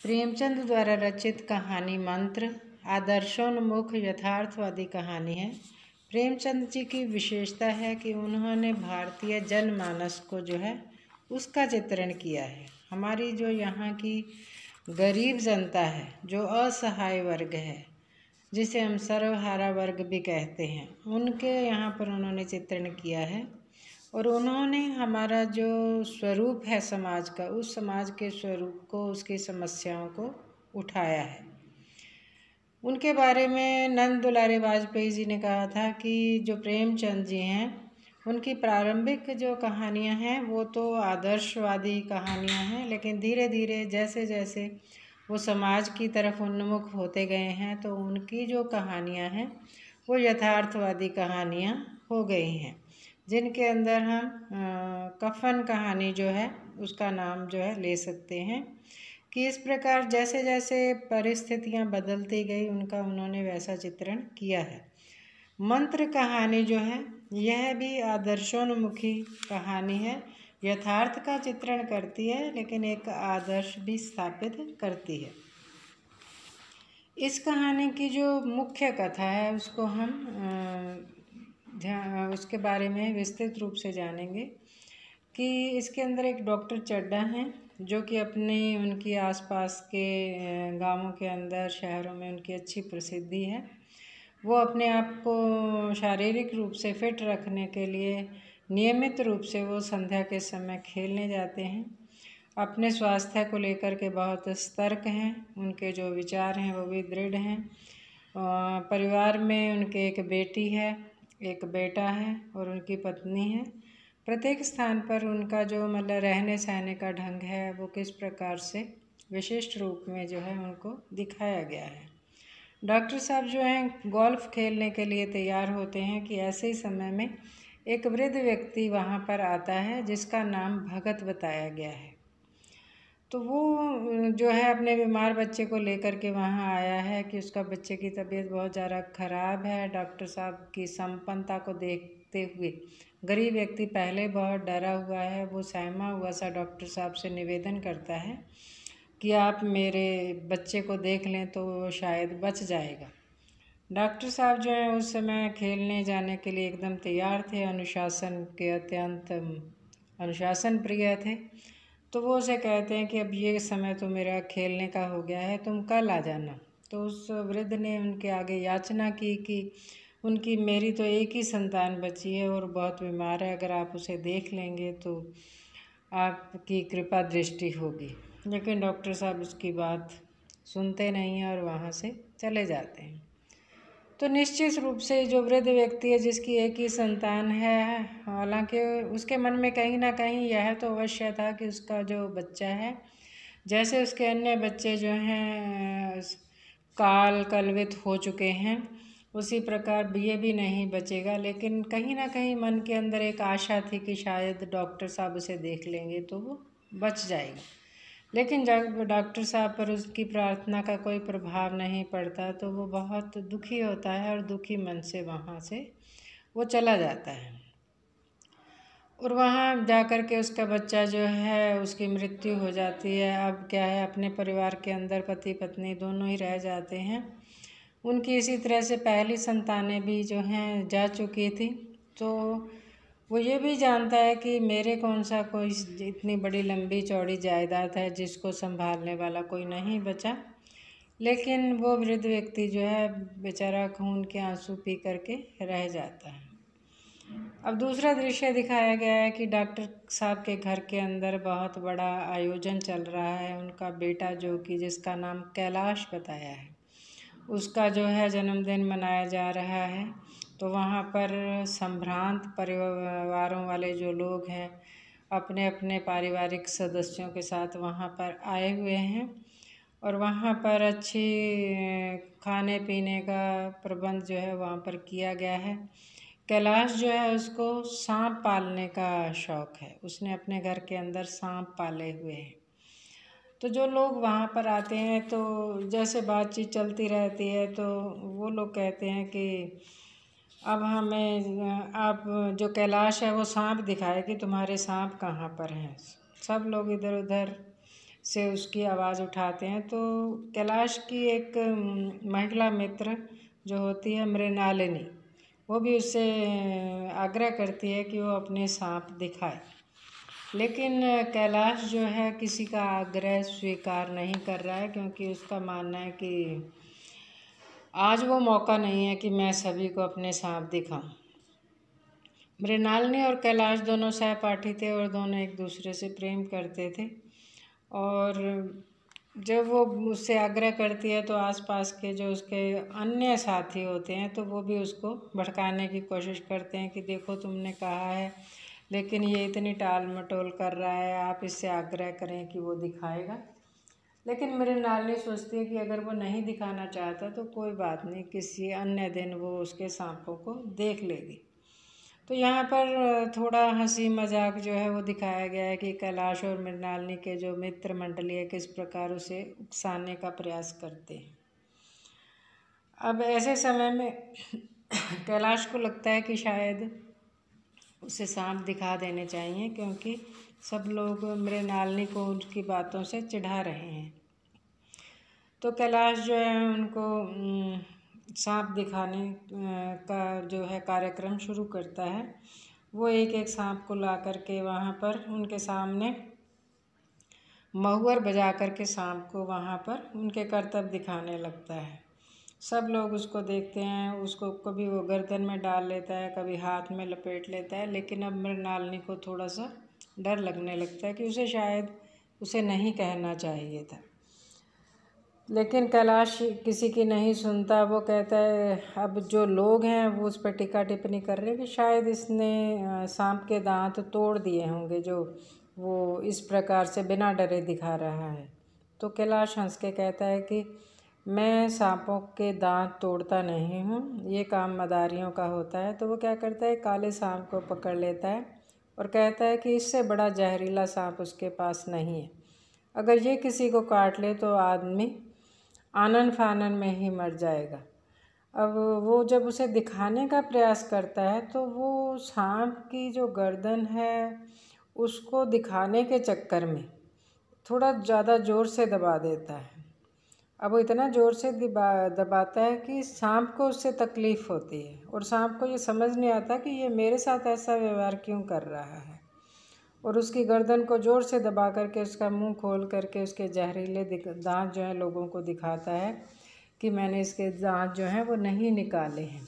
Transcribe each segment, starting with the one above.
प्रेमचंद द्वारा रचित कहानी मंत्र आदर्शोन्मुख यथार्थवादी कहानी है। प्रेमचंद जी की विशेषता है कि उन्होंने भारतीय जनमानस को जो है उसका चित्रण किया है। हमारी जो यहाँ की गरीब जनता है, जो असहाय वर्ग है, जिसे हम सर्वहारा वर्ग भी कहते हैं, उनके यहाँ पर उन्होंने चित्रण किया है। और उन्होंने हमारा जो स्वरूप है समाज का, उस समाज के स्वरूप को, उसकी समस्याओं को उठाया है। उनके बारे में नंद दुलारे वाजपेयी जी ने कहा था कि जो प्रेमचंद जी हैं, उनकी प्रारंभिक जो कहानियां हैं वो तो आदर्शवादी कहानियां हैं, लेकिन धीरे धीरे जैसे जैसे वो समाज की तरफ उन्मुख होते गए हैं तो उनकी जो कहानियां हैं वो यथार्थवादी कहानियां हो गई हैं, जिनके अंदर हम कफन कहानी जो है उसका नाम जो है ले सकते हैं कि इस प्रकार जैसे जैसे परिस्थितियां बदलती गई उनका उन्होंने वैसा चित्रण किया है। मंत्र कहानी जो है यह भी आदर्शोन्मुखी कहानी है, यथार्थ का चित्रण करती है लेकिन एक आदर्श भी स्थापित करती है। इस कहानी की जो मुख्य कथा है उसको हम उसके बारे में विस्तृत रूप से जानेंगे कि इसके अंदर एक डॉक्टर चड्ढा हैं जो कि अपने उनकी आसपास के गांवों के अंदर, शहरों में उनकी अच्छी प्रसिद्धि है। वो अपने आप को शारीरिक रूप से फिट रखने के लिए नियमित रूप से वो संध्या के समय खेलने जाते हैं। अपने स्वास्थ्य को लेकर के बहुत सतर्क हैं, उनके जो विचार हैं वो भी दृढ़ हैं। परिवार में उनके एक बेटी है, एक बेटा है और उनकी पत्नी है। प्रत्येक स्थान पर उनका जो मतलब रहने सहने का ढंग है वो किस प्रकार से विशिष्ट रूप में जो है उनको दिखाया गया है। डॉक्टर साहब जो हैं गोल्फ खेलने के लिए तैयार होते हैं कि ऐसे ही समय में एक वृद्ध व्यक्ति वहाँ पर आता है जिसका नाम भगत बताया गया है। तो वो जो है अपने बीमार बच्चे को लेकर के वहाँ आया है कि उसका बच्चे की तबीयत बहुत ज़्यादा ख़राब है। डॉक्टर साहब की संपन्नता को देखते हुए गरीब व्यक्ति पहले बहुत डरा हुआ है। वो सहमा हुआ सा डॉक्टर साहब से निवेदन करता है कि आप मेरे बच्चे को देख लें तो वो शायद बच जाएगा। डॉक्टर साहब जो हैं उस समय खेलने जाने के लिए एकदम तैयार थे, अनुशासन के अत्यंत अनुशासन प्रिय थे। तो वो उसे कहते हैं कि अब ये समय तो मेरा खेलने का हो गया है, तुम कल आ जाना। तो उस वृद्ध ने उनके आगे याचना की कि उनकी मेरी तो एक ही संतान बची है और बहुत बीमार है, अगर आप उसे देख लेंगे तो आपकी कृपा दृष्टि होगी। लेकिन डॉक्टर साहब उसकी बात सुनते नहीं हैं और वहाँ से चले जाते हैं। तो निश्चित रूप से जो वृद्ध व्यक्ति है जिसकी एक ही संतान है, हालांकि उसके मन में कहीं ना कहीं यह तो अवश्य था कि उसका जो बच्चा है, जैसे उसके अन्य बच्चे जो हैं काल कलवित हो चुके हैं, उसी प्रकार ये भी नहीं बचेगा। लेकिन कहीं ना कहीं मन के अंदर एक आशा थी कि शायद डॉक्टर साहब उसे देख लेंगे तो वो बच जाएगा। लेकिन जब डॉक्टर साहब पर उसकी प्रार्थना का कोई प्रभाव नहीं पड़ता तो वो बहुत दुखी होता है और दुखी मन से वहाँ से वो चला जाता है। और वहाँ जाकर के उसका बच्चा जो है उसकी मृत्यु हो जाती है। अब क्या है, अपने परिवार के अंदर पति पत्नी दोनों ही रह जाते हैं। उनकी इसी तरह से पहली संतानें भी जो हैं जा चुकी थी। तो वो ये भी जानता है कि मेरे कौन सा कोई इतनी बड़ी लंबी चौड़ी जायदाद है जिसको संभालने वाला कोई नहीं बचा। लेकिन वो वृद्ध व्यक्ति जो है बेचारा खून के आंसू पी करके रह जाता है। अब दूसरा दृश्य दिखाया गया है कि डॉक्टर साहब के घर के अंदर बहुत बड़ा आयोजन चल रहा है। उनका बेटा जो कि जिसका नाम कैलाश बताया है, उसका जो है जन्मदिन मनाया जा रहा है। तो वहाँ पर संभ्रांत परिवारों वाले जो लोग हैं अपने अपने पारिवारिक सदस्यों के साथ वहाँ पर आए हुए हैं और वहाँ पर अच्छी खाने पीने का प्रबंध जो है वहाँ पर किया गया है। कैलाश जो है उसको सांप पालने का शौक़ है, उसने अपने घर के अंदर सांप पाले हुए हैं। तो जो लोग वहाँ पर आते हैं तो जैसे बातचीत चलती रहती है तो वो लोग कहते हैं कि अब हमें आप जो कैलाश है वो सांप दिखाए कि तुम्हारे सांप कहाँ पर हैं। सब लोग इधर उधर से उसकी आवाज़ उठाते हैं। तो कैलाश की एक महिला मित्र जो होती है मृणालिनी, वो भी उससे आग्रह करती है कि वो अपने सांप दिखाए, लेकिन कैलाश जो है किसी का आग्रह स्वीकार नहीं कर रहा है, क्योंकि उसका मानना है कि आज वो मौका नहीं है कि मैं सभी को अपने सांप दिखाऊं। मृणालिनी और कैलाश दोनों सहपाठी थे और दोनों एक दूसरे से प्रेम करते थे, और जब वो उससे आग्रह करती है तो आसपास के जो उसके अन्य साथी होते हैं तो वो भी उसको भड़काने की कोशिश करते हैं कि देखो तुमने कहा है, लेकिन ये इतनी टाल मटोल कर रहा है, आप इससे आग्रह करें कि वो दिखाएगा। लेकिन मृणालिनी सोचती है कि अगर वो नहीं दिखाना चाहता तो कोई बात नहीं, किसी अन्य दिन वो उसके सांपों को देख लेगी। तो यहाँ पर थोड़ा हंसी मजाक जो है वो दिखाया गया है कि कैलाश और मृणालिनी के जो मित्र मंडली है किस प्रकार उसे उकसाने का प्रयास करते हैं। अब ऐसे समय में कैलाश को लगता है कि शायद उसे सांप दिखा देने चाहिए, क्योंकि सब लोग मृणालिनी को उनकी बातों से चिढ़ा रहे हैं। तो कैलाश जो है उनको सांप दिखाने का जो है कार्यक्रम शुरू करता है। वो एक एक सांप को ला करके वहाँ पर उनके सामने महुअर बजा करके सांप को वहाँ पर उनके करतब दिखाने लगता है। सब लोग उसको देखते हैं, उसको कभी वो गर्दन में डाल लेता है, कभी हाथ में लपेट लेता है, लेकिन अब मृणालिनी को थोड़ा सा डर लगने लगता है कि उसे शायद उसे नहीं कहना चाहिए था। लेकिन कैलाश किसी की नहीं सुनता। वो कहता है, अब जो लोग हैं वो उस पर टीका टिप्पणी कर रहे हैं कि शायद इसने सांप के दांत तोड़ दिए होंगे जो वो इस प्रकार से बिना डरे दिखा रहा है। तो कैलाश हंस के कहता है कि मैं सांपों के दांत तोड़ता नहीं हूँ, ये काम मदारियों का होता है। तो वो क्या करता है, काले सांप को पकड़ लेता है और कहता है कि इससे बड़ा जहरीला सांप उसके पास नहीं है, अगर ये किसी को काट ले तो आदमी आनन फानन में ही मर जाएगा। अब वो जब उसे दिखाने का प्रयास करता है तो वो सांप की जो गर्दन है उसको दिखाने के चक्कर में थोड़ा ज़्यादा ज़ोर से दबा देता है। अब वो इतना ज़ोर से दबाता है कि सांप को उससे तकलीफ़ होती है, और सांप को ये समझ नहीं आता कि ये मेरे साथ ऐसा व्यवहार क्यों कर रहा है, और उसकी गर्दन को ज़ोर से दबा करके उसका मुंह खोल करके उसके जहरीले दांत जो हैं लोगों को दिखाता है कि मैंने इसके दांत जो हैं वो नहीं निकाले हैं।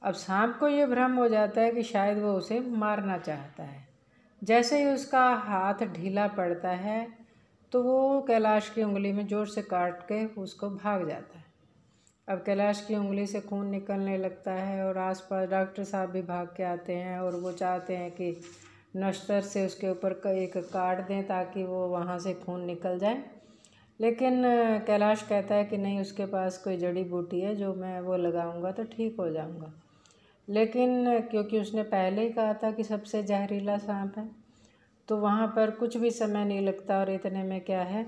अब सांप को ये भ्रम हो जाता है कि शायद वो उसे मारना चाहता है। जैसे ही उसका हाथ ढीला पड़ता है तो वो कैलाश की उंगली में ज़ोर से काट के उसको भाग जाता है। अब कैलाश की उंगली से खून निकलने लगता है और आसपास डॉक्टर साहब भी भाग के आते हैं, और वो चाहते हैं कि नश्तर से उसके ऊपर एक काट दें ताकि वो वहाँ से खून निकल जाए। लेकिन कैलाश कहता है कि नहीं, उसके पास कोई जड़ी बूटी है जो मैं वो लगाऊंगा तो ठीक हो जाऊंगा। लेकिन क्योंकि उसने पहले ही कहा था कि सबसे जहरीला सांप है, तो वहाँ पर कुछ भी समय नहीं लगता, और इतने में क्या है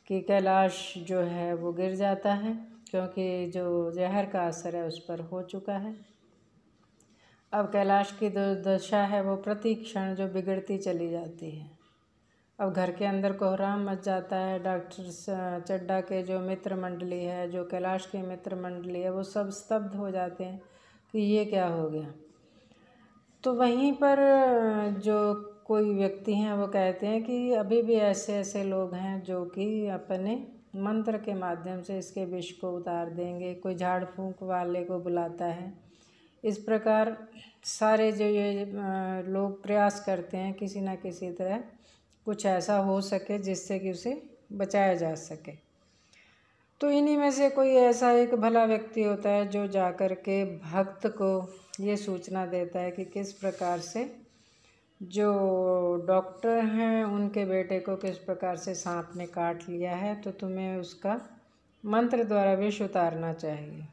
कि कैलाश जो है वो गिर जाता है, क्योंकि जो जहर का असर है उस पर हो चुका है। अब कैलाश की दुर्दशा है वो प्रति क्षण जो बिगड़ती चली जाती है। अब घर के अंदर कोहराम मच जाता है। डॉक्टर चड्डा के जो मित्र मंडली है, जो कैलाश के मित्र मंडली है, वो सब स्तब्ध हो जाते हैं कि ये क्या हो गया। तो वहीं पर जो कोई व्यक्ति हैं वो कहते हैं कि अभी भी ऐसे ऐसे लोग हैं जो कि अपने मंत्र के माध्यम से इसके विष को उतार देंगे। कोई झाड़ फूंक वाले को बुलाता है। इस प्रकार सारे जो ये लोग प्रयास करते हैं किसी न किसी तरह कुछ ऐसा हो सके जिससे कि उसे बचाया जा सके। तो इन्हीं में से कोई ऐसा एक भला व्यक्ति होता है जो जाकर के भक्त को ये सूचना देता है कि किस प्रकार से जो डॉक्टर हैं उनके बेटे को किस प्रकार से सांप ने काट लिया है, तो तुम्हें उसका मंत्र द्वारा विष उतारना चाहिए।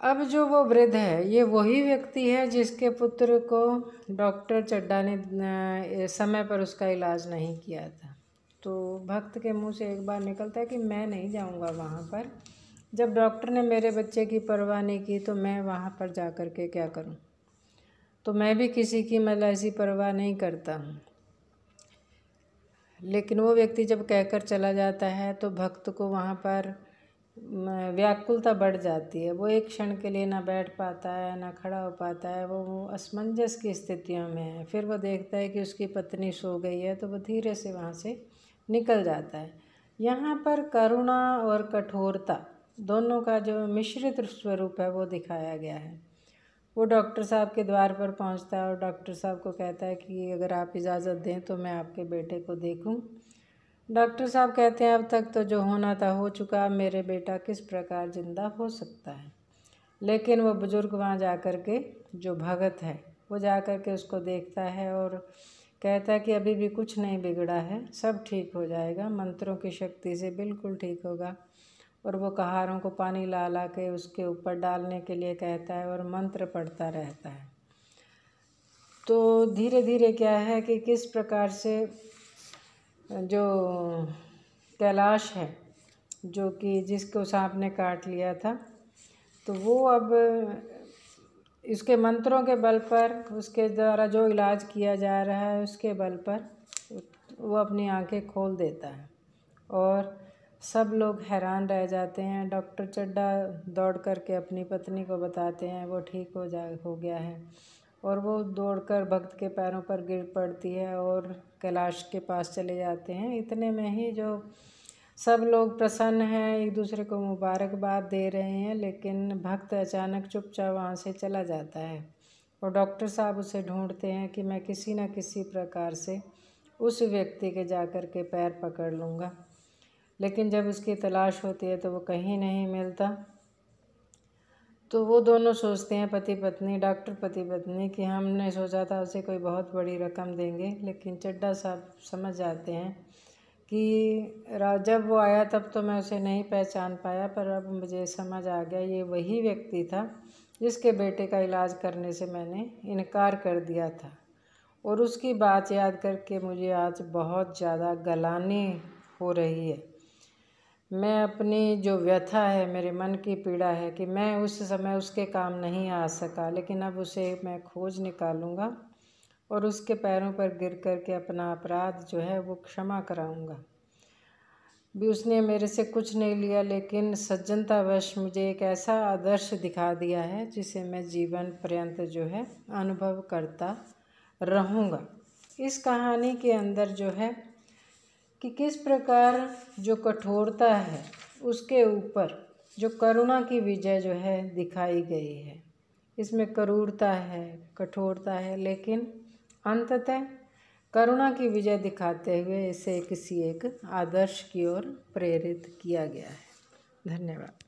अब जो वो वृद्ध है ये वही व्यक्ति है जिसके पुत्र को डॉक्टर चड्डा ने समय पर उसका इलाज नहीं किया था। तो भक्त के मुंह से एक बार निकलता है कि मैं नहीं जाऊंगा वहाँ पर, जब डॉक्टर ने मेरे बच्चे की परवाह नहीं की तो मैं वहाँ पर जा कर के क्या करूँ। तो मैं भी किसी की मतलब ऐसी परवाह नहीं करता हूँ। लेकिन वो व्यक्ति जब कहकर चला जाता है तो भक्त को वहाँ पर व्याकुलता बढ़ जाती है। वो एक क्षण के लिए ना बैठ पाता है, ना खड़ा हो पाता है, वो असमंजस की स्थितियों में है। फिर वो देखता है कि उसकी पत्नी सो गई है तो वो धीरे से वहाँ से निकल जाता है। यहाँ पर करुणा और कठोरता दोनों का जो मिश्रित स्वरूप है वो दिखाया गया है। वो डॉक्टर साहब के द्वार पर पहुँचता है और डॉक्टर साहब को कहता है कि अगर आप इजाज़त दें तो मैं आपके बेटे को देखूं। डॉक्टर साहब कहते हैं अब तक तो जो होना था हो चुका, अब मेरे बेटा किस प्रकार जिंदा हो सकता है। लेकिन वो बुज़ुर्ग वहाँ जा कर के, जो भगत है वो जा कर के उसको देखता है और कहता है कि अभी भी कुछ नहीं बिगड़ा है, सब ठीक हो जाएगा, मंत्रों की शक्ति से बिल्कुल ठीक होगा। और वो कहारों को पानी ला ला के उसके ऊपर डालने के लिए कहता है और मंत्र पढ़ता रहता है। तो धीरे धीरे क्या है कि किस प्रकार से जो कैलाश है, जो कि जिसको सांप ने काट लिया था, तो वो अब इसके मंत्रों के बल पर, उसके द्वारा जो इलाज किया जा रहा है उसके बल पर वो अपनी आंखें खोल देता है और सब लोग हैरान रह जाते हैं। डॉक्टर चड्ढा दौड़ करके अपनी पत्नी को बताते हैं वो ठीक हो गया है और वो दौड़कर भक्त के पैरों पर गिर पड़ती है और कैलाश के पास चले जाते हैं। इतने में ही जो सब लोग प्रसन्न हैं, एक दूसरे को मुबारकबाद दे रहे हैं, लेकिन भक्त अचानक चुपचाप वहाँ से चला जाता है और डॉक्टर साहब उसे ढूंढते हैं कि मैं किसी न किसी प्रकार से उस व्यक्ति के जाकर के पैर पकड़ लूँगा। लेकिन जब उसकी तलाश होती है तो वो कहीं नहीं मिलता। तो वो दोनों सोचते हैं, पति पत्नी, डॉक्टर पति पत्नी, कि हमने सोचा था उसे कोई बहुत बड़ी रकम देंगे। लेकिन चड्ढा साहब समझ जाते हैं कि जब वो आया तब तो मैं उसे नहीं पहचान पाया, पर अब मुझे समझ आ गया ये वही व्यक्ति था जिसके बेटे का इलाज करने से मैंने इनकार कर दिया था। और उसकी बात याद करके मुझे आज बहुत ज़्यादा गलानी हो रही है। मैं अपनी जो व्यथा है, मेरे मन की पीड़ा है कि मैं उस समय उसके काम नहीं आ सका, लेकिन अब उसे मैं खोज निकालूंगा और उसके पैरों पर गिर कर के अपना अपराध जो है वो क्षमा कराऊंगा। भी उसने मेरे से कुछ नहीं लिया, लेकिन सज्जनतावश मुझे एक ऐसा आदर्श दिखा दिया है जिसे मैं जीवन पर्यंत जो है अनुभव करता रहूँगा। इस कहानी के अंदर जो है कि किस प्रकार जो कठोरता है उसके ऊपर जो करुणा की विजय जो है दिखाई गई है। इसमें क्रूरता है, कठोरता है, लेकिन अंततः करुणा की विजय दिखाते हुए इसे किसी एक आदर्श की ओर प्रेरित किया गया है। धन्यवाद।